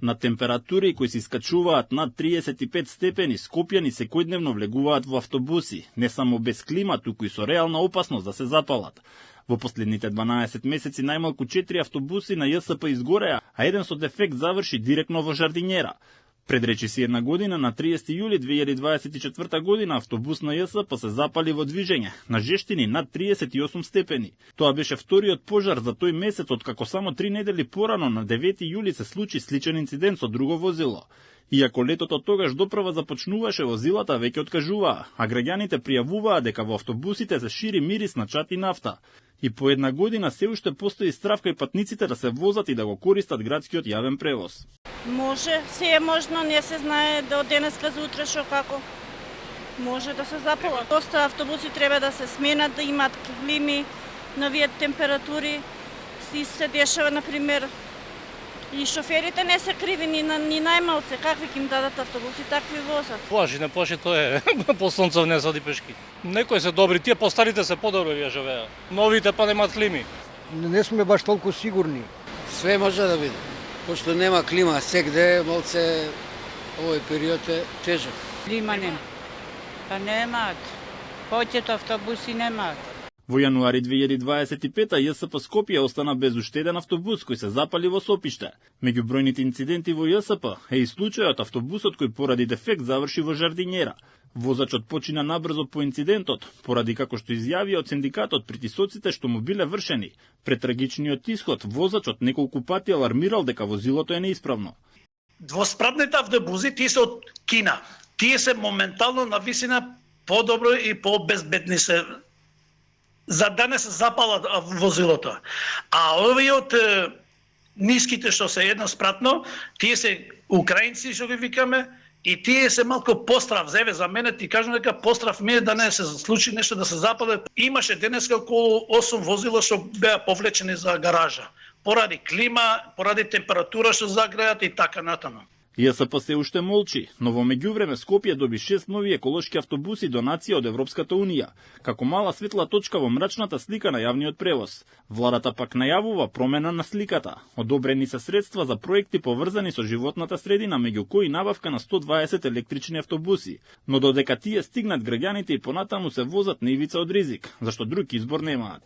На температури кои се искачуваат над 35 степени, скопјани секојдневно влегуваат во автобуси, не само без клима, туку и со реална опасност да се запалат. Во последните 12 месеци најмалку 4 автобуси на ЈСП изгореа, а еден со дефект заврши директно во Жардинјера. Пред речиси една година, на 30 јули 2024 година, автобус на ЈСП се запали во движење, на жештини над 38 степени. Тоа беше вториот пожар за тој месец, откако само 3 недели порано, на 9 јули, се случи сличен инцидент со друго возило. Иако летото тогаш допрва започнуваше, возилата веќе откажуваа, а граѓаните пријавуваа дека во автобусите се шири мирис на чат и нафта. И по една година се уште постои стравка и патниците да се возат и да го користат градскиот јавен превоз. Може, се е можно, не се знае до денеска за утре шо како. Може да се запала. Доста автобуси треба да се сменат, да имат клими, новиот температури. И се дешава, например, и шоферите не се криви ни најмалце, какви ќе им дадат автобуси, такви возат. Плаши, не плаши, тоа е по сонцов не сади пешки. Некои се добри, тие постарите се подобро ја живеат. Новите па немаат клими. Не сме баш толку сигурни. Све може да биде. Пошто нема клима сегде, малце овој период е тежок. Клима нема. Па немаат. Повеќето автобуси немаат. Во јануари 2025 ЈСП Скопје остана без уште еден автобус кој се запали во Сопиште. Меѓу бројните инциденти во ЈСП е и случајот автобусот кој поради дефект заврши во Жардинјера. Возачот почина набрзо по инцидентот, поради како што изјавија од синдикатот притисоците што му биле вршени. Пред трагичниот исход, возачот неколку пати алармирал дека возилото е неисправно. Двоспратните автобуси тие се од Кина. Тие се моментално на висина подобро и побезбедни се за да не се запалат возилото. А овие од ниските што се едноспратно, тие се украинци што ги викаме, и тие се малку пострав. Зеве за мене ти кажам дека пострав ми е да не се случи нешто да се запале. Имаше денеска околу 8 возила што беа повлечени за гаража. Поради клима, поради температура што загреат и така натаму. ЈСП се уште молчи, но во меѓувреме Скопје доби 6 нови еколошки автобуси донација од Европската Унија, како мала светла точка во мрачната слика на јавниот превоз. Владата пак најавува промена на сликата. Одобрени се средства за проекти поврзани со животната средина, меѓу кои набавка на 120 електрични автобуси. Но додека тие стигнат, граѓаните и понатаму се возат на ивица од ризик, зашто друг избор немаат.